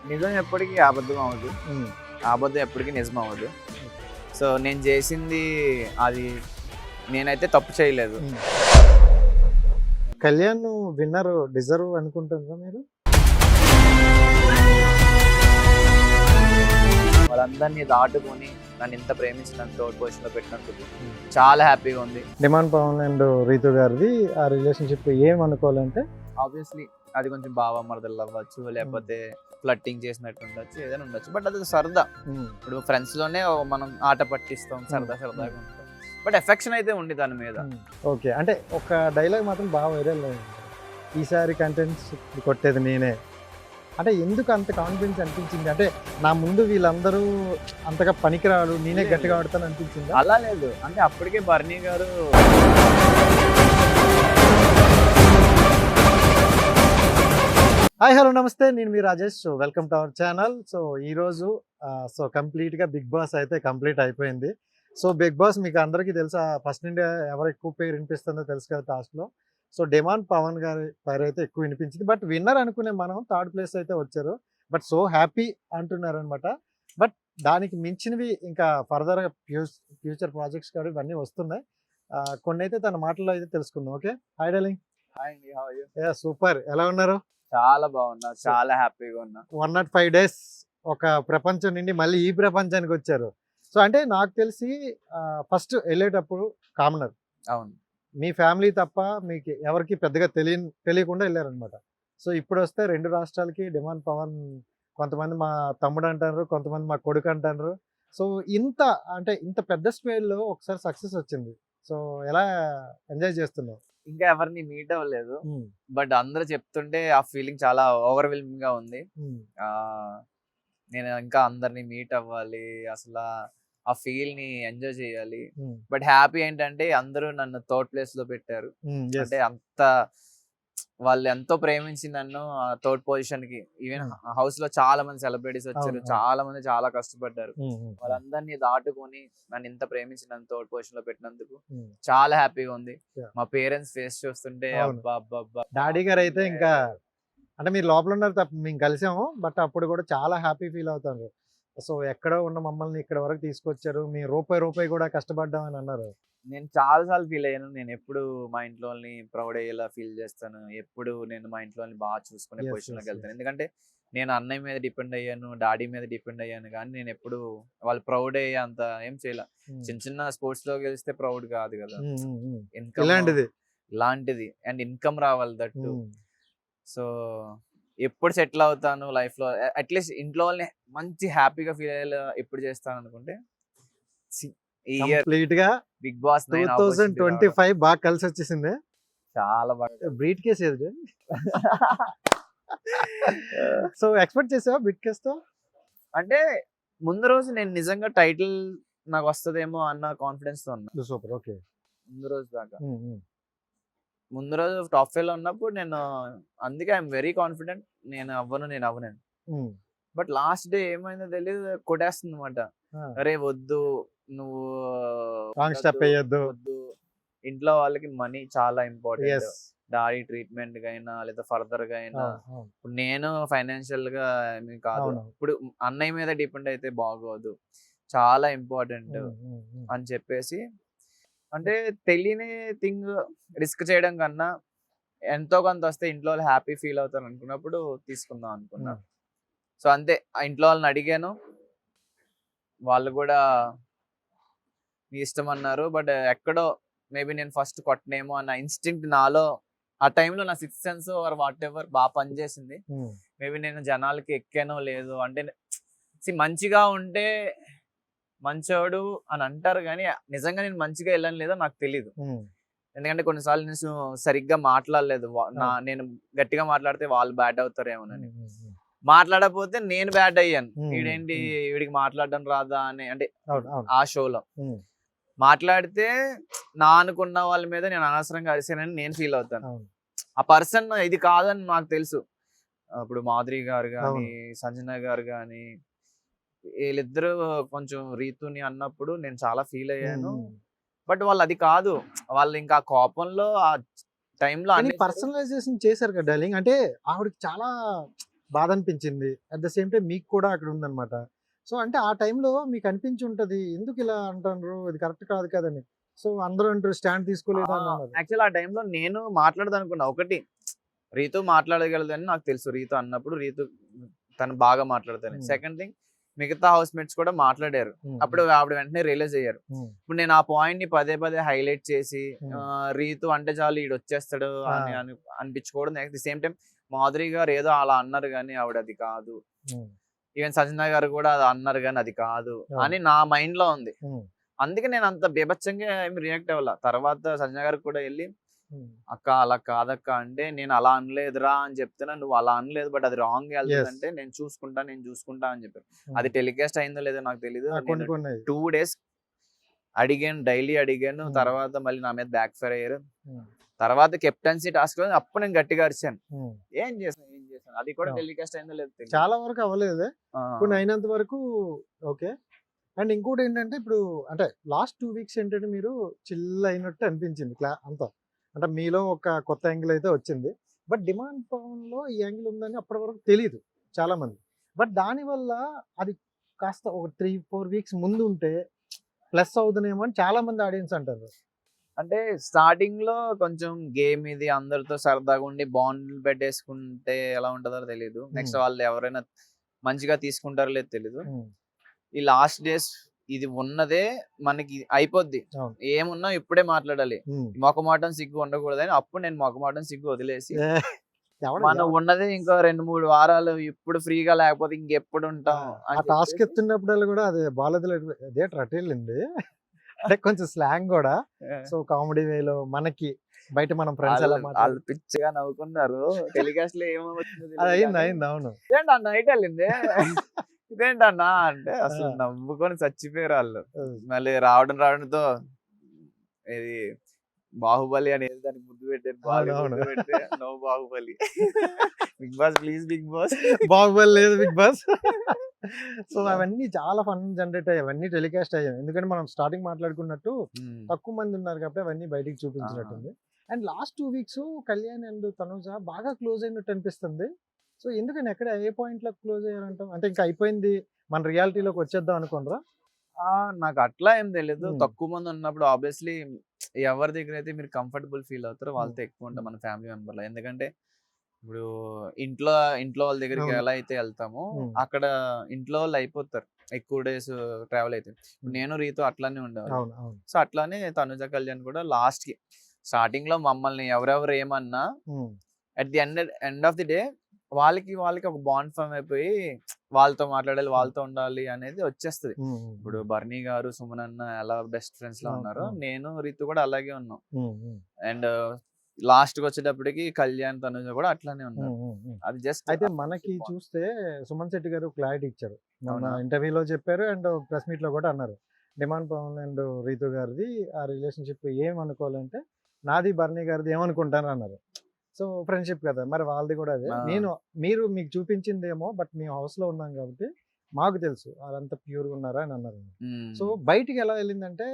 నిజం ఎప్పటికీ అబద్ధం అవ్వదు, అబద్ధం ఎప్పటికీ నిజం అవ్వదు. సో నేను చేసింది అది, నేనైతే తప్పు చేయలేదు. కళ్యాణ్ విన్నర్ డిజర్వ్ అనుకుంటున్నారా మీరు? వాళ్ళందరినీ దాటుకొని నన్ను ఇంత ప్రేమించినంత తోటి పొజిషన్లో పెట్టినందుకు చాలా హ్యాపీగా ఉంది. డిమాండ్ పవన్ అండ్ రీతు గారిది ఆ రిలేషన్షిప్ ఏమనుకోవాలంటే ఆబ్వియస్లీ అది కొంచెం బావ మరదలు అవ్వచ్చు, లేకపోతే ఫ్లట్టింగ్ చేసినట్టు ఉండొచ్చు, ఏదైనా ఉండొచ్చు. బట్ అది సరదా. ఇప్పుడు ఫ్రెండ్స్ లోనే మనం ఆట పట్టిస్తాం, సరదాగా ఉంటాం. బట్ ఎఫెక్షన్ అయితే ఉంది దాని మీద. ఓకే, అంటే ఒక డైలాగ్ మాత్రం బాగా వైరల్ అయింది, ఈసారి కంటెంట్స్ కొట్టేది నేనే. అంటే ఎందుకు అంత కాన్ఫిడెన్స్ అనిపించింది? అంటే నా ముందు వీళ్ళందరూ అంతగా పనికిరాడు, నేనే గట్టిగా ఆడతాను అనిపించింది? అలా లేదు, అంటే అప్పటికే బర్నీ గారు హాయ్ హలో నమస్తే, నేను మీ Rajesh. Welcome to our channel. So ఈరోజు కంప్లీట్గా బిగ్ బాస్ అయితే కంప్లీట్ అయిపోయింది. సో బిగ్ బాస్ మీకు అందరికీ తెలుసా, ఫస్ట్ నుండి ఎవరు ఎక్కువ పేరు వినిపిస్తుందో తెలుసు కదా టాస్క్లో. సో డిమాండ్ పవన్ గారి పేరు అయితే ఎక్కువ వినిపించింది. బట్ విన్నర్ అనుకునే మనం థర్డ్ ప్లేస్ అయితే వచ్చారు. బట్ సో హ్యాపీ అంటున్నారు అనమాట. బట్ దానికి మించినవి ఇంకా ఫర్దర్గా ఫ్యూచర్ ప్రాజెక్ట్స్ కూడా ఇవన్నీ వస్తున్నాయి. కొన్ని అయితే తన మాటల్లో అయితే తెలుసుకుందాం. Okay, hi darling. హాయ్ అండి, హౌ ఆర్ యు? సూపర్, ఎలా ఉన్నారు? చాలా బాగున్నా, చాలా హ్యాపీగా ఉన్నా. 105 days ఒక ప్రపంచం నుండి మళ్ళీ ఈ ప్రపంచానికి వచ్చారు. సో అంటే నాకు తెలిసి ఫస్ట్ వెళ్ళేటప్పుడు కామనర్, అవును, మీ ఫ్యామిలీ తప్ప మీకు ఎవరికి పెద్దగా తెలియకుండా వెళ్ళారనమాట. సో ఇప్పుడు వస్తే 2 రాష్ట్రాలకి డిమాండ్ పవన్, కొంతమంది మా తమ్ముడు అంటారు, కొంతమంది మా కొడుకు అంటారు. సో ఇంత పెద్ద స్కేల్లో ఒకసారి సక్సెస్ వచ్చింది. సో ఎలా ఎంజాయ్ చేస్తున్నావు? ఇంకా ఎవరిని మీట్ అవ్వలేదు, బట్ అందరూ చెప్తుంటే ఆ ఫీలింగ్ చాలా ఓవర్వెల్మింగ్ గా ఉంది. నేను ఇంకా అందరిని మీట్ అవ్వాలి, అసలు ఆ ఫీల్ ని ఎంజాయ్ చేయాలి. బట్ హ్యాపీ ఏంటంటే అందరూ నన్ను థర్డ్ ప్లేస్ లో పెట్టారు. అంటే అంత వాళ్ళు ఎంతో ప్రేమించి నన్ను థర్డ్ పొజిషన్ కి, ఈవెన్ హౌస్ లో చాలా మంది సెలబ్రిటీస్ వచ్చారు, చాలా మంది చాలా కష్టపడ్డారు. వాళ్ళందరినీ దాటుకొని నన్ను ఇంత ప్రేమించి నన్ను థర్డ్ పొజిషన్ లో పెట్టినందుకు చాలా హ్యాపీగా ఉంది. మా పేరెంట్స్ ఫేస్ చూస్తుంటే డాడీ గారు అయితే ఇంకా, అంటే మీరు లోపల ఉన్నారు తప్ప మేము కలిసాము, బట్ అప్పుడు కూడా చాలా హ్యాపీ ఫీల్ అవుతారు. సో ఎక్కడో ఉన్న మమ్మల్ని ఇక్కడ వరకు తీసుకొచ్చారు, మీ రూపాయి కూడా కష్టపడ్డామని అన్నారు. నేను చాలా సార్లు ఫీల్ అయ్యాను. నేను ఎప్పుడు మా ఇంట్లోని ప్రౌడ్ అయ్యేలా ఫీల్ చేస్తాను, ఎప్పుడు నేను మా ఇంట్లోని బాగా చూసుకునే పొజిషన్ లోకి వెళ్తాను. ఎందుకంటే నేను అన్నయ్య మీద డిపెండ్ అయ్యాను, డాడీ మీద డిపెండ్ అయ్యాను, కానీ నేను ఎప్పుడు వాళ్ళు ప్రౌడ్ అయ్యే అంత ఏం చేయలే. చిన్న స్పోర్ట్స్ లో గెలిస్తే ప్రౌడ్ కాదు కదా, ఇన్కమ్ ఇలాంటిది అండ్ ఇన్కమ్ రావాలి దట్టు. సో ఎప్పుడు సెటిల్ అవుతాను లైఫ్ లో, అట్లీస్ట్ ఇంట్లో వాళ్ళని మంచి హ్యాపీగా ఫీల్ అయ్యేలా ఎప్పుడు చేస్తాను అనుకుంటే ఈ ఇయర్ కంప్లీట్ గా బిగ్ బాస్ 2025 బాగా కలిసి వచ్చేసింది. చాలా బాగా. బ్రీట్ కేస్ ఏది? సో ఎక్స్పెక్ట్ చేసావా బిగ్ కేస్ తో? అంటే ముందు రోజు నేను నిజంగా టైటిల్ నాకు వస్తుందేమో అన్న కాన్ఫిడెన్స్ తో ఉన్నా. Super, okay. ముందు రోజు దాకా, ముందు రోజు టాప్ 5 లో ఉన్నప్పుడు నేను, అందుకే ఐఎమ్ వెరీ కాన్ఫిడెంట్ నేను అవ్వను. బట్ లాస్ట్ డే ఏమైందో తెలియదు, కొట్టేస్తుంది అనమాట. అరే వద్దు, నువ్వు వద్దు, ఇంట్లో వాళ్ళకి మనీ చాలా ఇంపార్టెంట్, డాడీ ట్రీట్మెంట్ గా అయినా లేదా ఫర్దర్ గా అయినా. ఇప్పుడు నేను ఫైనాన్షియల్ గా ఏమీ కాదు, ఇప్పుడు అన్నయ్య మీద డిపెండ్ అయితే బాగోదు, చాలా ఇంపార్టెంట్ అని చెప్పేసి, అంటే తెలియని థింగ్ రిస్క్ చేయడం కన్నా ఎంతో కొంత వస్తే ఇంట్లో వాళ్ళు హ్యాపీ ఫీల్ అవుతారు అనుకున్నప్పుడు తీసుకుందాం అనుకున్నా. సో అంతే, ఆ ఇంట్లో వాళ్ళని అడిగాను, వాళ్ళు కూడా మీ ఇష్టం అన్నారు. బట్ ఎక్కడో మేబీ నేను ఫస్ట్ కొట్టనేమో అన్న ఇన్స్టింక్ట్ నాలో ఆ టైంలో, నా sixth sense or whatever బాగా పనిచేసింది. మేబీ నేను జనాలకి ఎక్కానో లేదు, అంటే మంచిగా ఉంటే మంచోడు అని అంటారు, కానీ నిజంగా నేను మంచిగా వెళ్ళని లేదో నాకు తెలీదు. ఎందుకంటే కొన్నిసార్లు నేను సరిగ్గా మాట్లాడలేదు, నేను గట్టిగా మాట్లాడితే వాళ్ళు బ్యాడ్ అవుతారేమోనని. మాట్లాడకపోతే నేను బ్యాడ్ అయ్యాను, వీడేంటి వీడికి మాట్లాడడం రాదా అని. అంటే ఆ షోలో మాట్లాడితే నా అనుకున్న వాళ్ళ మీద నేను అనవసరంగా అరిసానని నేను ఫీల్ అవుతాను. ఆ పర్సన్ ఇది కాదని నాకు తెలుసు. ఇప్పుడు మాధురి గారు కానీ, సంజన గారు కానీ, వీళ్ళిద్దరు కొంచెం రీతుని అన్నప్పుడు నేను చాలా ఫీల్ అయ్యాను. బట్ వాళ్ళు అది కాదు, వాళ్ళు ఇంకా కోపంలో ఆ టైంలో పర్సనలైజేషన్ చేశారు కదా డార్లింగ్. అంటే ఆవిడకి చాలా బాధ అనిపించింది. అట్ ద సేమ్ టైం మీకు కూడా అక్కడ ఉందన్నమాట. సో, అంటే ఆ టైంలో మీకు అనిపించి ఉంటది. ఎందుకు ఇలా అంటాండ్రు? ఇది కరెక్ట్ కాదు కదని. సో, అందరూ అంటారు స్టాండ్ తీసుకోలేదు అని అన్నారు. యాక్చువల్ ఆ టైంలో నేను మాట్లాడదనుకున్నా. ఒకటి రీతు మాట్లాడగలదని నాకు తెలుసు. రీతు అన్నప్పుడు తను బాగా మాట్లాడతానని. సెకండ్ థింగ్ మిగతా హౌస్ మేట్స్ కూడా మాట్లాడారు. అప్పుడు ఆవిడ వెంటనే రియలైజ్ అయ్యారు. ఇప్పుడు నేను ఆ పాయింట్ ని పదే పదే హైలైట్ చేసి రీతు అంటే చాలు ఈడు వచ్చేస్తాడు అని అనిపించుకోవడం. Next the same time Madhuri గారు ఏదో అలా అన్నారు కానీ ఆవిడ అది కాదు. ఈవెన్ సజనా గారు కూడా అది అన్నారు కానీ అది కాదు అని నా మైండ్ లో ఉంది. అందుకే నేను అంత బీభత్సంగా ఏమి రియాక్ట్ అవ్వాల. తర్వాత సజనా గారికి కూడా వెళ్ళి అక్క అలా కాదక్క అంటే, నేను అలా అనలేదురా అని చెప్తున్నా, నువ్వు అలా అనలేదు బట్ అది రాంగ్ వెళ్తుందంటే నేను చూసుకుంటా అని చెప్పారు. అది టెలికాస్ట్ అయిందో లేదో నాకు తెలియదు. 2 days అడిగాను, డైలీ అడిగాను. తర్వాత మళ్ళీ నా మీద బ్యాక్ ఫైర్ అయ్యారు. తర్వాత కెప్టెన్సీ టాస్క్ లో అప్పుడు నేను గట్టిగా అరిచాను. ఏం చేశాను అది కూడా టెలికాస్ట్ అయిందో లేదో తెలియదు. చాలా వరకు అవ్వలేదు. కొన్ని అయినంత వరకు ఓకే. అండ్ ఇంకోటి ఏంటంటే ఇప్పుడు అంటే లాస్ట్ 2 weeks ఏంటంటే మీరు చిల్ అయినట్టు అనిపించింది అంతా. అంటే మీలో ఒక కొత్త యాంగిల్ అయితే వచ్చింది. బట్ డిమాండ్ పవన్లో ఈ యాంగిల్ ఉందని అప్పటి వరకు తెలియదు చాలా మంది. బట్ దానివల్ల అది కాస్త ఒక 3-4 weeks ముందు ఉంటే ప్లస్ అవుతుందేమో అని చాలా మంది ఆడియన్స్ అంటారు. అంటే స్టార్టింగ్ లో కొంచెం గేమ్ ఇది అందరితో సరదాగా ఉండి బాండ్లు పెట్టేసుకుంటే ఎలా ఉంటుందో తెలియదు. నెక్స్ట్ వాళ్ళు ఎవరైనా మంచిగా తీసుకుంటారో లేదో తెలీదు. ఈ లాస్ట్ డేస్ ఇది ఉన్నదే మనకి అయిపోద్ది. ఏమున్నా ఇప్పుడే మాట్లాడాలి. మొఖమాటం సిగ్గు ఉండకూడదని అప్పుడు నేను మొఖమాటం సిగ్గు వదిలేసి మనం ఉన్నదే ఇంకో 2-3 వారాలు ఇప్పుడు ఫ్రీగా లేకపోతే ఇంకెప్పుడు ఉంటాం. ఆ టాస్క్ ఎత్తున్నప్పుడు కూడా అది బాలదులు అదే ట్రటిల్లింది. అంటే కొంచెం స్లాంగ్ కూడా సో కామెడీ వేలో మనకి బయట మనం ఫ్రెండ్స్ ఎలా వాళ్ళు పిచ్చిగా నవ్వుకున్నారు. టెలికాస్ట్ లో ఏమవుతుంది అయింది. అవును ఏంటన్నా నైట్ వెళ్ళింది ఇదేంటన్నా అంటే అసలు నవ్వుకొని చచ్చిపోయారు వాళ్ళు. మళ్ళీ రావడంతో ఇది బాహుబలి అనేది దానికి ముద్దు పెట్టారు. No Baahubali. Bigg Boss please Bigg Boss. Baahubali లేదు బిగ్ బాస్. సో అవన్నీ చాలా ఫన్ జనరేట్ అయ్యాయి. అవన్నీ టెలికాస్ట్ అయ్యాయి. ఎందుకంటే మనం స్టార్టింగ్ మాట్లాడుకున్నట్టు తక్కువ మంది ఉన్నారు కాబట్టి అవన్నీ బయటికి చూపించినట్టుంది. And last 2 weeks Kalyan and Tanuja బాగా క్లోజ్ అయినట్టు అనిపిస్తుంది. సో ఎందుకని ఎక్కడ ఏ పాయింట్ లో క్లోజ్ అయ్యారంటాం? అంటే ఇంకా అయిపోయింది మన రియాలిటీలోకి వచ్చేద్దాం అనుకోనరా? నాకు అట్లా ఏం తెలియదు. తక్కువ మంది ఉన్నప్పుడు ఆబ్వియస్లీ ఎవరి దగ్గర అయితే మీరు కంఫర్టబుల్ ఫీల్ అవుతారో వాళ్ళతో ఎక్కువ ఉంటాం మన ఫ్యామిలీ మెంబర్లో. ఎందుకంటే ఇప్పుడు ఇంట్లో వాళ్ళ దగ్గరికి ఎలా అయితే వెళ్తామో అక్కడ ఇంట్లో వాళ్ళు అయిపోతారు ఎక్కువ డేస్ ట్రావెల్ అయితే. నేను రీతో అట్లానే ఉండేవాళ్ళు. సో అట్లానే తనుజ కళ్యాణ్ కూడా లాస్ట్ కి స్టార్టింగ్ లో మమ్మల్ని ఎవరెవరు ఏమన్నా at the end of the day వాళ్ళకి ఒక బాండ్ ఫామ్ అయిపోయి వాళ్ళతో మాట్లాడాలి, వాళ్ళతో ఉండాలి అనేది వచ్చేస్తుంది. ఇప్పుడు బర్నీ గారు, సుమన్ అన్న ఎలా బెస్ట్ ఫ్రెండ్స్ లో ఉన్నారో నేను రీతు కూడా అలాగే ఉన్నాం. అండ్ లాస్ట్ కి వచ్చేటప్పటికి కళ్యాణ్ తనుజ కూడా అట్లానే ఉన్నారు. అది జస్ట్ అయితే మనకి చూస్తే సుమన్ శెట్టి గారు క్లారిటీ ఇచ్చారు. మన ఇంటర్వ్యూలో చెప్పారు అండ్ ప్రెస్ మీట్ లో కూడా అన్నారు. డిమాండ్ పవన్ అండ్ రీతు గారిది ఆ రిలేషన్షిప్ ఏమనుకోవాలంటే నాది బర్నీ గారిది ఏమనుకుంటాను అన్నారు. సో ఫ్రెండ్షిప్ కదా, మరి వాళ్ళది కూడా అదే. మీకు చూపించిందేమో బట్ మేము హౌస్ లో ఉన్నాం కాబట్టి మాకు తెలుసు వాళ్ళంతా ప్యూర్గా ఉన్నారా అని అన్నారు. సో బయటికి ఎలా వెళ్ళిందంటే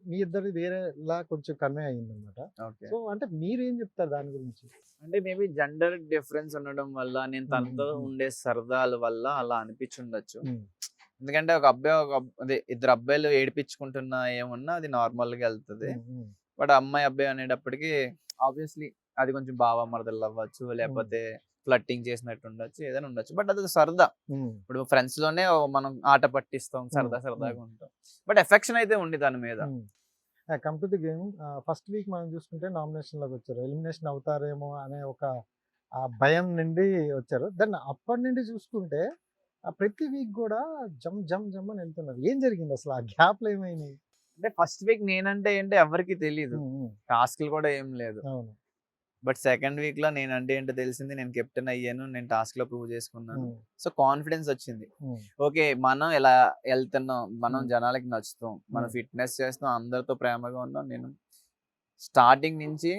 మీ ఇద్దరు వేరేలా కొంచెం కన్వే అయ్యింది అనమాట. సో అంటే మీరేం చెప్తారు దాని గురించి? అంటే మేబీ జెండర్ డిఫరెన్స్ ఉండడం వల్ల నేను తనతో ఉండే సరదాల వల్ల అలా అనిపించుండొచ్చు. ఎందుకంటే ఒక అబ్బాయి ఇద్దరు అబ్బాయిలు ఏడిపించుకుంటున్నా ఏమున్నా అది నార్మల్ గా వెళ్తుంది. బట్ అమ్మాయి అబ్బాయి అనేటప్పటికి ఆబ్వియస్లీ అది కొంచెం బావ మరదలు అవ్వచ్చు, లేకపోతే ఫ్లట్టింగ్ చేసినట్టు ఉండొచ్చు, ఏదైనా ఉండొచ్చు. బట్ అది సరదా. ఇప్పుడు ఫ్రెండ్స్ లోనే మనం ఆట పట్టిస్తాం, సరదాగా ఉంటాం. బట్ ఎఫెక్షన్ అయితే ఉంది దాని మీద. Come to the game, first week మనం చూసుకుంటే నామినేషన్ లోకి వచ్చారు. ఎలిమినేషన్ అవుతారేమో అనే ఒక భయం నుండి వచ్చారు. దాన్ని అప్పటి నుండి చూసుకుంటే ప్రతి వీక్ కూడా జమ్ అని వెళ్తున్నారు. ఏం జరిగింది అసలు? ఆ గ్యాప్ లో ఏమైంది? అంటే ఫస్ట్ వీక్ నేనంటే ఏంటో ఎవరికి తెలియదు, టాస్క్లు కూడా ఏం లేదు. బట్ సెకండ్ వీక్ లో నేనంటే ఏంటో తెలిసింది. నేను కెప్టెన్ అయ్యాను, నేను టాస్క్ లో ప్రూవ్ చేసుకున్నాను. సో కాన్ఫిడెన్స్ వచ్చింది. ఓకే మనం ఎలా వెళ్తున్నాం, మనం జనాలకి నచ్చుతాం, మనం ఫిట్నెస్ చేస్తాం, అందరితో ప్రేమగా ఉన్నాం. నేను స్టార్టింగ్ నుంచి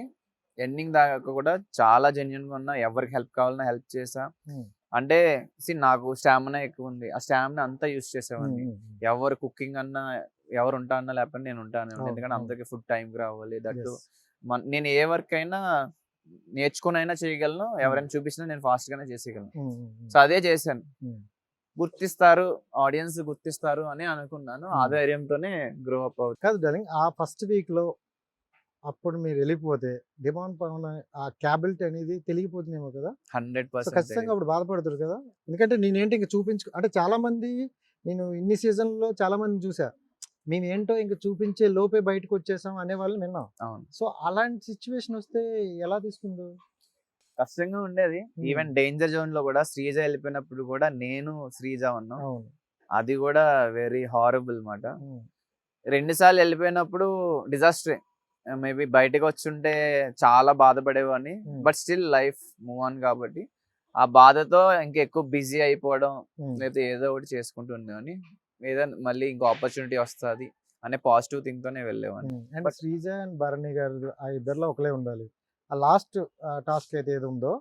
ఎండింగ్ దాకా కూడా చాలా జెన్యున్ గా ఉన్నా. ఎవరికి హెల్ప్ కావాలన్నా హెల్ప్ చేసా. అంటే నాకు స్టామినా ఎక్కువ ఉంది, ఆ స్టామినా అంతా యూస్ చేసేవాడిని. ఎవరు కుకింగ్ అన్నా, ఎవరు ఉంటా అన్నా లేకపోతే నేను ఉంటాను. ఎందుకంటే అందరికి ఫుడ్ టైంకి రావాలి. దట్టు నేను ఏ వర్క్ అయినా నేర్చుకునైనా చేయగలను, ఎవరైనా చూపించినా నేను ఫాస్ట్ గానే చేసేయగలను. ఉమ్, సో అదే చేశాను. ఉమ్. గుర్తిస్తారు, ఆడియన్స్ గుర్తిస్తారు అని అనుకున్నాను. ఆ Hmm. ధైర్యంతోనే గ్రో అప్ అవుతాను. కాదు డార్లింగ్, ఆ ఫస్ట్ వీక్ లో అప్పుడు మీరు వెళ్ళిపోతే డిమాండ్ పవన్ ఆ క్యాబిలిటీ అనేది తెలియపోతుందేమో కదా. సో 100% ఖచ్చితంగా అప్పుడు బాధపడతారు కదా. ఎందుకంటే నేనేంటి ఇంకా అంటే చాలా మంది, నేను ఇన్ని సీజన్లో చాలా మంది చూసా, మేమేంటో ఇంక చూపించే లోపే బయటకు వచ్చేసాం అనే వాళ్ళు విన్నాం. అవును, సో అలాంటి సిచ్యువేషన్ వస్తే ఎలా తీసుకుందో. కష్టంగా ఉండేది. ఈవెన్ డేంజర్ జోన్ లో కూడా శ్రీజ వెళ్ళిపోయినప్పుడు కూడా నేను శ్రీజ ఉన్నాం. అవును. అది కూడా వెరీ హారబుల్ మాట. ఉమ్, 2 సార్లు వెళ్ళిపోయినప్పుడు డిజాస్టర్. మేబీ బయటకు వచ్చుంటే చాలా బాధపడేవాడిని. Hmm. But still life move on కాబట్టి ఆ బాధతో ఇంకా ఎక్కువ బిజీ అయిపోవడం, ఉమ్, లేకపోతే ఏదో ఒకటి చేసుకుంటూ ఉండేవాడిని. ఏదైనా మళ్ళీ ఇంకో ఆపర్చునిటీ వస్తుంది అనే పాజిటివ్ థింక్ తోనే వెళ్ళేవాడిని. And But- Sreeja and Bharani garu ఆ ఇద్దరిలో ఒకలే ఉండాలి. ఆ లాస్ట్ టాస్క్ అయితే ఏది ఉందో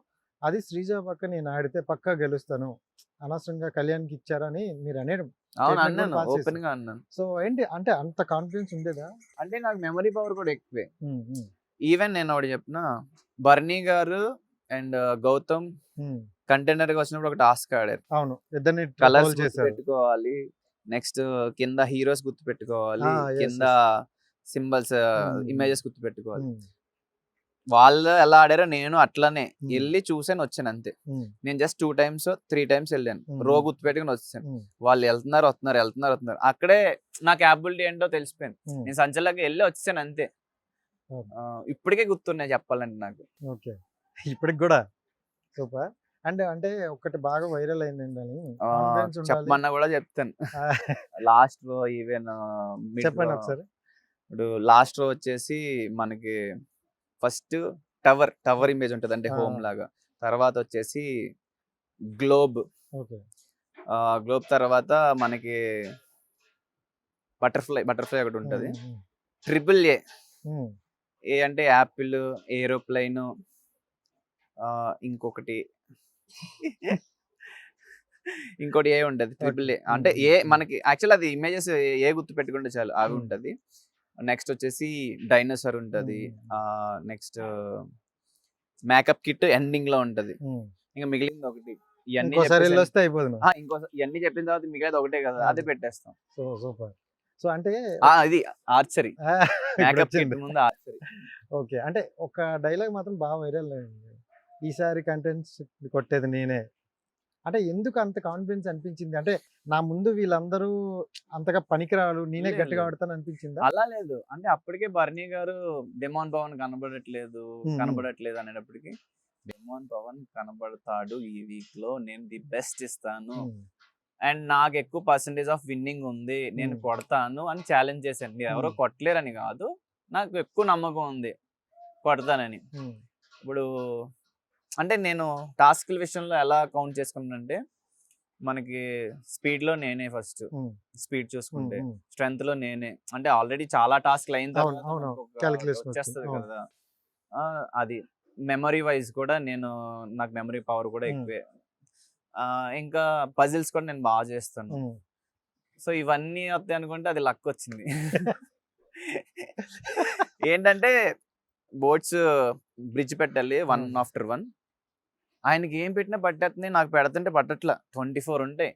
అది శ్రీజ పక్క నేను ఆడితే పక్కా గెలుస్తాను, అనవసరంగా కళ్యాణ్కి ఇచ్చారని మీరు అనేది. అవును, Statement అన్నాను, కూడా pass ఓపెన్ గా అన్నాను. సో ఏంటి అంటే అంత కాన్ఫిడెన్స్ ఉండేదా. అంటే నాకు మెమరీ పవర్ కూడా ఎక్కువే. ఉమ్, ఉమ్, ఈవెన్ నేను ఒకటి చెప్పిన, బర్నీ గారు అండ్ గౌతమ్ ఉమ్. కంటైనర్ గా వచ్చినప్పుడు ఒక టాస్క్ ఆడారు. అవును, ఇద్దరిని కలర్స్ ట్రోల్ చేశారు. గుర్తుపెట్టుకోవాలి, నెక్స్ట్ కింద హీరోస్ గుర్తుపెట్టుకోవాలి, yes, కింద సింబల్స్ ఇమేజెస్ గుర్తుపెట్టుకోవాలి. ఉమ్, వాళ్ళు ఎలా ఆడారో నేను అట్లనే Hmm. వెళ్ళి చూసాను, వచ్చాను అంతే. ఉమ్, నేను జస్ట్ 2 times 3 times వెళ్ళాను. Hmm. రో గుర్తుపెట్టుకుని వచ్చాను. ఉమ్, వాళ్ళు వెళ్తున్నారు వస్తున్నారు. అక్కడే నా క్యాపబిలిటీ ఏంటో తెలిసిపోయింది. ఉమ్. నేను సంచలకి వెళ్ళి వచ్చాను అంతే. Oh. ఇప్పటికే గుర్తున్నాయి చెప్పాలంటే నాకు. ఓకే, ఇప్పటికి కూడా సూపర్. అంటే ఒకటి బాగా వైరల్ అయిందండి అని కాన్ఫిడెన్స్ ఉండాలి. చెప్పమన్నా కూడా చెప్తాను. ఆ, లాస్ట్ రో ఈవెన్ చెప్పండి ఒకసారి. ఇప్పుడు లాస్ట్ రో వచ్చేసి మనకి ఫస్ట్ టవర్ ఇమేజ్ ఉంటుంది, అంటే హోమ్ లాగా. తర్వాత వచ్చేసి గ్లోబ్ ఓకే, తర్వాత మనకి బటర్ఫ్లై ఒకటి ఉంటుంది. ఉమ్, ట్రిపుల్ ఏ ఉమ్, ఏ అంటే యాపిల్, ఏరోప్లైన్, ఇంకొకటి ఇంకోటి ఏ ఉంటది, ట్రిపుల్ ఏ. అంటే ఏ మనకి యాక్చువల్ అది ఇమేజెస్ ఏ గుర్తు పెట్టుకుంటే చాలు అవి ఉంటది. నెక్స్ట్ వచ్చేసి డైనోసార్ ఉంటది. నెక్స్ట్ మేకప్ కిట్ ఎండింగ్ లో ఉంటది. ఉమ్. ఇంకా మిగిలింది ఒకటి. ఇవన్నీ ఇంకోసారి వెళ్ళి వస్తే అయిపోతుంది. ఇంకోసారి ఇవన్నీ చెప్పిన తర్వాత మిగిలింది ఒకటే కదా, అదే పెట్టేస్తాం. So super. సో అంటే అది ఆర్చరీ, మేకప్ కిట్ ముందు ఆర్చరీ. ఓకే, అంటే ఒక డైలాగ్ మాత్రం బాగా వైరల్ అయింది, ఈసారి కంటెంట్స్ కొట్టేది నేనే. అంటే ఎందుకు అంత కాన్ఫిడెన్స్ అనిపించింది? అంటే నా ముందు వీళ్ళందరూ అంతగా పనికిరాడు, నేనే లేదు, గట్టిగా లేదు. ఆడతాను అనిపించిందా? అలా లేదు. అంటే అప్పటికే బర్నీ గారు డెమాన్ పవన్ కనబడట్లేదు అనేటప్పటికి డెమాన్ పవన్ కనబడతాడు ఈ వీక్ లో, నేను ది బెస్ట్ ఇస్తాను అండ్ నాకు ఎక్కువ పర్సెంటేజ్ ఆఫ్ విన్నింగ్ ఉంది, నేను కొడతాను అని ఛాలెంజ్ చేశాను. మీరు ఎవరో కొట్టలేరని కాదు, నాకు ఎక్కువ నమ్మకం ఉంది కొడతానని. ఇప్పుడు అంటే నేను టాస్క్ల విషయంలో ఎలా కౌంట్ చేసుకున్నానంటే, మనకి స్పీడ్ లో నేనే ఫస్ట్, స్పీడ్ చూసుకుంటే స్ట్రెంగ్త్ లో నేనే. అంటే ఆల్రెడీ చాలా టాస్క్లు అయిన తర్వాత వచ్చేస్తుంది కదా. అది మెమరీ వైజ్ కూడా నాకు మెమరీ పవర్ కూడా ఎక్కువే. ఇంకా పజిల్స్ కూడా నేను బాగా చేస్తాను. సో ఇవన్నీ వస్తాయి అనుకుంటే అది లక్ వచ్చింది. ఏంటంటే బోట్స్ బ్రిడ్జ్ పెట్టాలి 1 after 1. ఆయనకి ఏం పెట్టినా పట్టేస్తుంది, నాకు పెడుతుంటే పట్టట్లా. 24 ఉంటాయి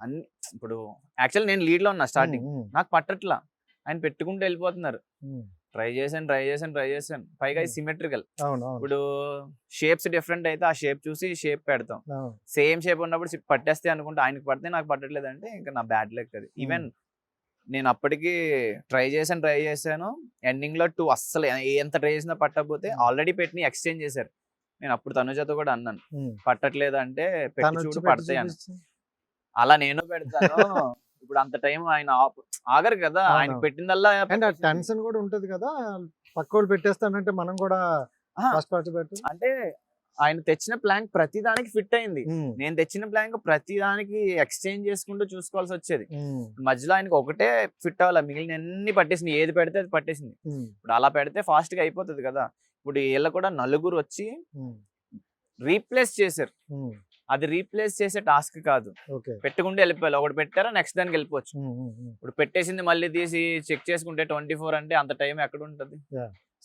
అన్ని. ఇప్పుడు యాక్చువల్ నేను లీడ్ లో ఉన్నా స్టార్టింగ్, నాకు పట్టట్లా. ఆయన పెట్టుకుంటూ వెళ్ళిపోతున్నారు. ట్రై చేశాను. పైగా సిమెట్రికల్. ఇప్పుడు షేప్స్ డిఫరెంట్ అయితే ఆ షేప్ చూసి షేప్ పెడతాం. సేమ్ షేప్ ఉన్నప్పుడు పట్టేస్తే అనుకుంటే ఆయనకి పడితే నాకు పట్టట్లేదు అంటే ఇంకా నా బ్యాడ్ లక్ అది. ఈవెన్ నేను అప్పటికి ట్రై చేశాను. ఎండింగ్ లో 2 అస్సలు ఎంత ట్రై చేసినా పట్టకపోతే ఆల్రెడీ పెట్టి ఎక్స్చేంజ్ చేశారు. నేను అప్పుడు తనుజతో కూడా అన్నాను, పట్టట్లేదు అంటే పెట్టి చూడు పడతాయి అని. అలా నేను పెడతాను. ఇప్పుడు అంత టైం ఆయన ఆగరు కదా, ఆయన పెట్టిందల్లా టెన్షన్ కూడా ఉంటది కదా, పక్కోళ్ళు పెట్టేస్తానంటే మనం కూడా అంటే ఆయన తెచ్చిన ప్లాంక్ ప్రతి దానికి ఫిట్ అయింది. నేను తెచ్చిన ప్లాంక్ ప్రతి దానికి ఎక్స్చేంజ్ చేసుకుంటూ చూసుకోవాల్సి వచ్చేది. మధ్యలో ఆయనకి ఒకటే ఫిట్ అవ్వాలి, మిగిలిన అన్ని పట్టేసింది. ఏది పెడితే అది పట్టేసింది. ఇప్పుడు అలా పెడితే ఫాస్ట్ గా అయిపోతుంది కదా. ఇప్పుడు వీళ్ళ కూడా 4 వచ్చి రీప్లేస్ చేశారు. అది రీప్లేస్ చేసే టాస్క్ కాదు, పెట్టుకుంటే వెళ్ళిపోవాలి. ఒకటి పెట్టారా నెక్స్ట్ దానికి వెళ్ళిపోవచ్చు. ఇప్పుడు పెట్టేసింది మళ్ళీ తీసి చెక్ చేసుకుంటే 24 అంటే అంత టైం ఎక్కడ ఉంటది.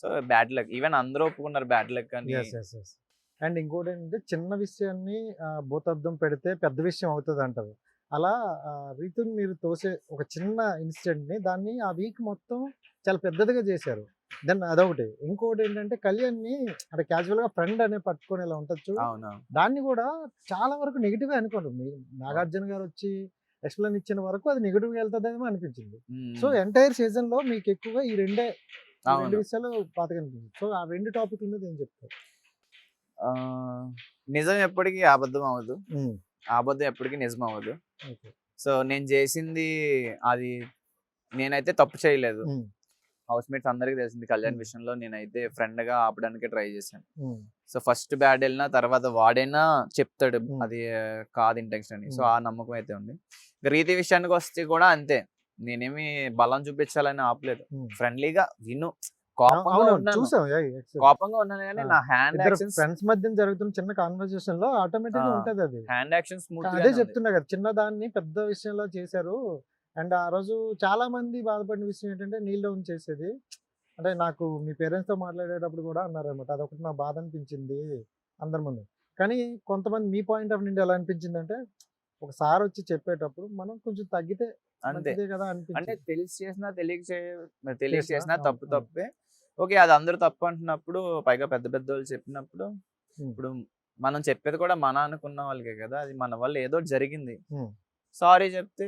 సో బ్యాడ్ లక్, ఈవెన్ అందరూ ఒప్పుకున్నారు బ్యాడ్ లక్ అని. అండ్ ఇంకోటి ఏంటంటే చిన్న విషయాన్ని భూతద్దం పెడితే పెద్ద విషయం అవుతుంది అంటారు. అలా రీతుని మీరు తోసే ఒక చిన్న ఇన్సిడెంట్ని దాన్ని ఆ వీక్ మొత్తం చాలా పెద్దదిగా చేశారు. దెన్ అదొకటి. ఇంకోటి ఏంటంటే కళ్యాణ్ని అంటే క్యాజువల్గా ఫ్రెండ్ అనే పట్టుకొని ఇలా ఉండొచ్చు, అవునా, దాన్ని కూడా చాలా వరకు నెగిటివ్గా అనుకోండి. నాగార్జున గారు వచ్చి ఎక్స్ప్లెయిన్ ఇచ్చిన వరకు అది నెగిటివ్గా వెళ్తుందేమో అనిపించింది. సో ఎంటైర్ సీజన్లో మీకు ఎక్కువగా ఈ రెండు విషయాలు పాతగా అనిపించింది. సో ఆ రెండు టాపిక్ల మీద ఏం చెప్తారు? నిజం ఎప్పటికీ అబద్ధం అవ్వదు, అబద్ధం ఎప్పటికీ నిజం అవ్వదు. సో నేను చేసింది అది, నేనైతే తప్పు చేయలేదు. హౌస్ మేట్స్ అందరికీ తెలిసింది కళ్యాణ్ విషయంలో నేనైతే ఫ్రెండ్ గా ఆపడానికి ట్రై చేశాను. సో ఫస్ట్ బ్యాడ్ వెళ్ళినా తర్వాత వాడైనా చెప్తాడు అది కాదు ఇంటెన్షన్ అని. సో ఆ నమ్మకం అయితే ఉంది. రీతి విషయానికి వస్తే కూడా అంతే, నేనేమి బలం చూపించాలని ఆపలేదు. ఫ్రెండ్లీగా విను, కోపంగా ఉన్నాను కానీ నా హ్యాండ్ యాక్షన్స్, ఫ్రెండ్స్ మధ్య జరుగుతున్న చిన్న కాన్వర్సేషన్ లో ఆటోమేటిక్ గా ఉంటది. అది హ్యాండ్ యాక్షన్స్ అదే చెప్తున్నా కదా, చిన్న దాన్ని పెద్ద విషయంలో చేశారు. అండ్ ఆ రోజు చాలా మంది బాధపడిన విషయం ఏంటంటే నీళ్ళు డౌన్ చేసేది. అంటే నాకు మీ పేరెంట్స్ తో మాట్లాడేటప్పుడు కూడా అన్నారు అనమాట, అదొకటి నా బాధ అనిపించింది అందరి ముందు. కానీ కొంతమంది మీ పాయింట్ ఆఫ్ నుండి ఎలా అనిపించింది అంటే, ఒకసారి వచ్చి చెప్పేటప్పుడు మనం కొంచెం తగ్గితే అంతే కదా అంటే అనిపించింది. తెలిసి చేసినా తెలియక చేసినా తప్పు తప్పే. ఓకే, అది అందరూ తప్పు అంటున్నప్పుడు, పైగా పెద్ద పెద్ద వాళ్ళు చెప్పినప్పుడు, ఇప్పుడు మనం చెప్పేది కూడా మన అనుకున్న వాళ్ళకే కదా, అది మన వల్ల ఏదో జరిగింది, సారీ చెప్తే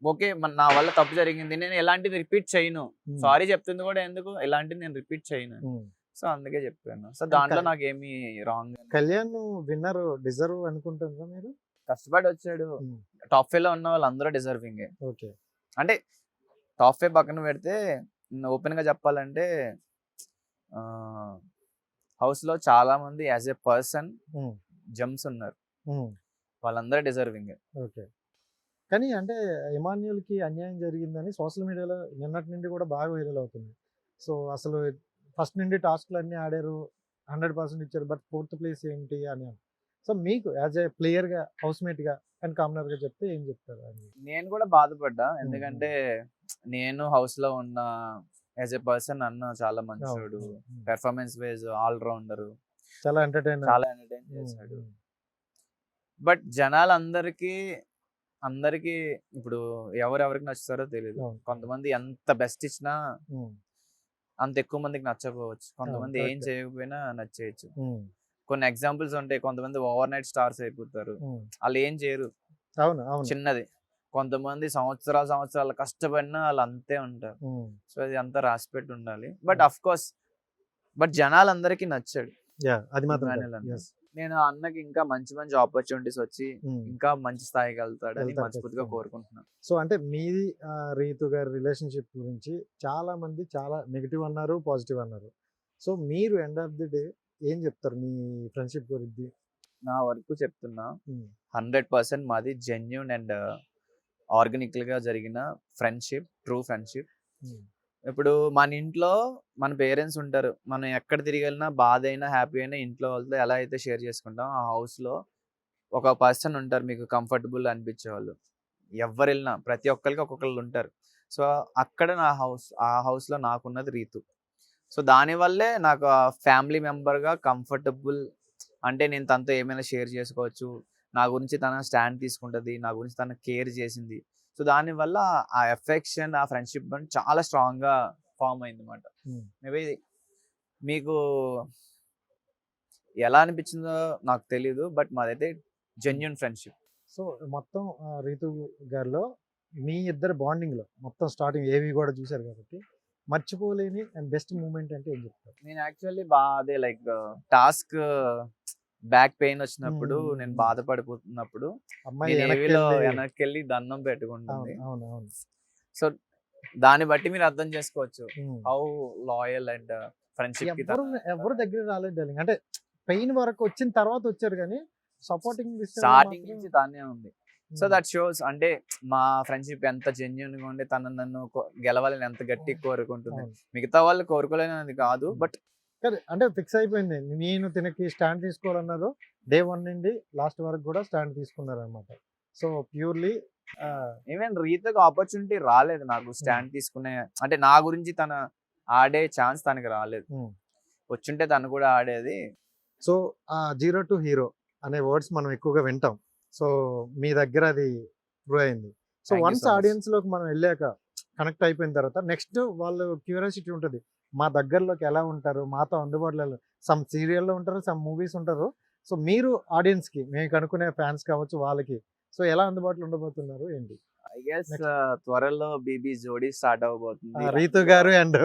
ఓకే, నా వల్ల తప్పు జరిగింది, నేను ఎలాంటిది రిపీట్ చేయను, సారీ చెప్తుంది కూడా ఎందుకు, ఎలాంటిది నేను రిపీట్ చేయను. సో అందుకే చెప్పాను. సో దాంట్లో నాకేమి రాంగ్. కళ్యాణ్ విన్నర్ డిజర్వ్ అనుకుంటున్నారా మీరు? కష్టపడి వచ్చాడు, టాప్ 5 లో ఉన్న వాళ్ళు అందరూ డిజర్వింగ్. ఓకే, అంటే టాప్ 5 పక్కన పెడితే ఓపెన్ గా చెప్పాలంటే హౌస్ లో చాలా మంది యాజ్ ఏ పర్సన్ జమ్స్ ఉన్నారు, వాళ్ళందరూ డిజర్వింగ్. ఓకే, కానీ అంటే ఇమాన్యుల్ కి అన్యాయం జరిగిందని సోషల్ మీడియాలో నిన్నటి నుండి కూడా బాగా వైరల్ అవుతుంది. సో అసలు ఫస్ట్ నుండి టాస్క్లు అన్నీ ఆడారు, 100% ఇచ్చారు, బట్ 4th ప్లేస్ ఏంటి అని. సో మీకు యాజ్ ఏ ప్లేయర్ గా, హౌస్ మేట్ గా అండ్ కామనర్ గా చెప్తే ఏం చెప్తారు? నేను కూడా బాధపడ్డా, ఎందుకంటే నేను హౌస్ లో ఉన్న యాజ్ ఏ పర్సన్ అన్న చాలా మంచోడు, పెర్ఫార్మెన్స్ వైజ్ ఆల్ రౌండర్, చాలా ఎంటర్టైన్ చేశాడు. బట్ జనాలందరికీ ఇప్పుడు ఎవరెవరికి నచ్చుతారో తెలియదు. కొంతమంది ఎంత బెస్ట్ ఇచ్చినా అంత ఎక్కువ మందికి నచ్చకపోవచ్చు, కొంతమంది ఏం చేయకపోయినా నచ్చేయచ్చు. కొన్ని ఎగ్జాంపుల్స్ ఉంటాయి, కొంతమంది ఓవర్ నైట్ స్టార్స్ అయిపోతారు, వాళ్ళు ఏం చేయరు, చిన్నది. కొంతమంది సంవత్సరాలు కష్టపడినా వాళ్ళు అంతే ఉంటారు. సో అది అంతా రాసిపెట్టి ఉండాలి. బట్ అఫ్ కోర్స్ జనాలందరికీ నచ్చాడు. నేను అన్నకి ఇంకా మంచి మంచి ఆపర్చునిటీస్ వచ్చి ఇంకా మంచి స్థాయికి వెళ్తాడని మనస్ఫూర్తిగా కోరుకుంటున్నాను. సో అంటే మీది రీతు గారి రిలేషన్షిప్ గురించి చాలా మంది చాలా నెగిటివ్ అన్నారు, పాజిటివ్ అన్నారు. సో మీరు ఎండ్ ఆఫ్ ది డే ఏం చెప్తారు మీ ఫ్రెండ్షిప్ గురించి? నా వరకు చెప్తున్నా, 100% మాది జెన్యూన్ అండ్ ఆర్గానికల్ గా జరిగిన ఫ్రెండ్షిప్, ట్రూ ఫ్రెండ్షిప్. ఇప్పుడు మన ఇంట్లో మన పేరెంట్స్ ఉంటారు, మనం ఎక్కడ తిరిగి వెళ్ళినా బాధ అయినా హ్యాపీ అయినా ఇంట్లో వాళ్ళతో ఎలా అయితే షేర్ చేసుకుంటాం, ఆ హౌస్ లో ఒక పర్సన్ ఉంటారు మీకు కంఫర్టబుల్ అనిపించే వాళ్ళు. ఎవరు వెళ్ళినా ప్రతి ఒక్కరికి ఒక్కొక్కళ్ళు ఉంటారు. సో అక్కడ ఆ హౌస్ లో నాకున్నది రీతు. సో దానివల్లే నాకు ఫ్యామిలీ మెంబర్గా కంఫర్టబుల్, అంటే నేను తనతో ఏమైనా షేర్ చేసుకోవచ్చు, నా గురించి తన స్టాండ్ తీసుకుంటుంది, నా గురించి తన కేర్ చేసింది. సో దానివల్ల ఆ ఎఫెక్షన్, ఆ ఫ్రెండ్షిప్ చాలా స్ట్రాంగ్గా ఫామ్ అయింది అన్నమాట. మేబీ మీకు ఎలా అనిపించిందో నాకు తెలీదు, బట్ మాదైతే జెన్యూన్ ఫ్రెండ్షిప్. సో మొత్తం రీతు గారిలో మీ ఇద్దరు బాండింగ్లో మొత్తం స్టార్టింగ్ ఏవి కూడా చూశారు కాబట్టి మర్చిపోలేని అండ్ బెస్ట్ మూమెంట్ అంటే ఏం చెప్తారు? నేను యాక్చువల్లీ అదే లైక్ టాస్క్ బ్యాక్ పెయిన్ వచ్చినప్పుడు, నేను బాధపడిపోతున్నప్పుడు వెనక్కి వెళ్ళి దండం పెట్టుకుంటుంది. సో దాన్ని బట్టి మీరు అర్థం చేసుకోవచ్చు హౌ లాయల్ అండ్ ఫ్రెండ్షిప్. ఎవరు దగ్గర రాలేదు, అంటే పెయిన్ వరకు వచ్చిన తర్వాత వచ్చారు, కానీ సపోర్టింగ్ స్టార్టింగ్ నుంచి తానే ఉంది. సో దట్ షోస్ అంటే మా ఫ్రెండ్షిప్ ఎంత జెన్యూన్ గా ఉండే, తను నన్ను గెలవాలని ఎంత గట్టి కోరుకుంటుంది. మిగతా వాళ్ళు కోరుకోలేనిది కాదు, బట్ అంటే ఫిక్స్ అయిపోయింది. నేను తినకి స్టాండ్ తీసుకోవాలన్నారు, డే 1 నుండి లాస్ట్ వరకు కూడా స్టాండ్ తీసుకున్నారు అనమాట. సో ప్యూర్లీ ఈవెన్ రీతకు ఆపర్చునిటీ రాలేదు నాకు స్టాండ్ తీసుకునే, అంటే నా గురించి తన ఆడే ఛాన్స్ తనకి రాలేదు. ఉమ్. వచ్చుంటే తను కూడా ఆడేది. సో ఆ జీరో టు హీరో అనే వర్డ్స్ మనం ఎక్కువగా వింటాం. సో మీ దగ్గర అది ప్రూవ్ అయింది. So Thank you once so much. Audience లోకి మనం వెళ్ళాక కనెక్ట్ అయిపోయిన తర్వాత నెక్స్ట్ వాళ్ళు క్యూరియాసిటీ ఉంటుంది, మా దగ్గరలోకి ఎలా ఉంటారు, మాతో అందుబాటులో సమ్ సీరియల్లో ఉంటారు, సమ్ మూవీస్ ఉంటారు. సో మీరు ఆడియన్స్ కి, మీకు అనుకునే ఫ్యాన్స్ కావచ్చు వాళ్ళకి, సో ఎలా అందుబాటులో ఉండబోతున్నారు ఏంటి? I guess Next. త్వరలో బీబీ జోడీ స్టార్ట్ అవబోతుంది. రీతు గారు అండ్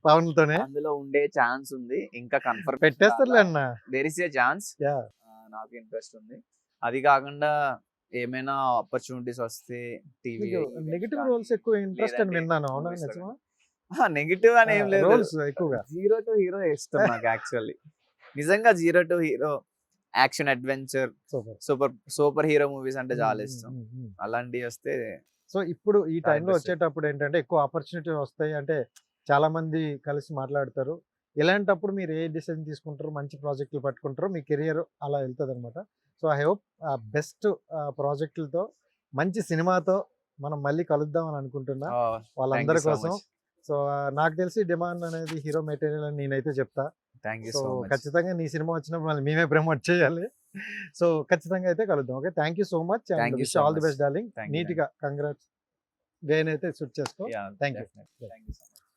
పవన్ తోనే అందులో ఉండే ఛాన్స్ ఉంది. ఇంకా కన్ఫర్మ్ పెట్టేస్తారులే అన్న. There is a chance. Yeah. నాకు ఇంట్రెస్ట్ ఉంది. అది కాకుండా ఏమైనా ఆపర్చునిటీస్ వస్తే టీవీ నెగిటివ్ రోల్స్ ఎక్కువ ఇంట్రెస్ట్ అని లేదంటే విన్నాను, అవునా movies లో నిజమా? నెగిటివ్ అని ఏం లేదు. రోల్స్ ఎక్కువగా జీరో టు హీరో ఇష్టం నాకు యాక్చువల్లీ. నిజంగా zero to hero action adventure super. Super hero movies అంటే చాలా ఇష్టం. అలాంటివి వస్తే సో ఇప్పుడు ఈ టైంలో interested. వచ్చేటప్పుడు ఏంటంటే ఎక్కువ ఆపర్చునిటీ వస్తాయి, అంటే చాలా మంది కలిసి మాట్లాడతారు. ఇలాంటప్పుడు మీరు ఏ డిసిజన్ తీసుకుంటారు, మంచి ప్రాజెక్టులు పట్టుకుంటారు, మీ కెరియర్ అలా వెళ్తుంది అనమాట. సో ఐ హోప్ బెస్ట్ ప్రాజెక్టులతో మంచి సినిమాతో మనం మళ్ళీ కలుద్దాం అని అనుకుంటున్నా వాళ్ళందరి కోసం. సో నాకు తెలిసి డిమాండ్ అనేది హీరో మెటీరియల్ అని నేనైతే చెప్తా. Thank you so so much. ఖచ్చితంగా నీ సినిమా వచ్చినప్పుడు మళ్ళీ మేమే ప్రమోట్ చేయాలి. సో ఖచ్చితంగా అయితే కలుద్దాం. Okay, thank you so much. Thank you so all the much. Best darling. Thank you, నీట్గా కంగ్రాట్స్. వేన్ అయితే షూట్ చేసుకో. Thank you. Thank you so much.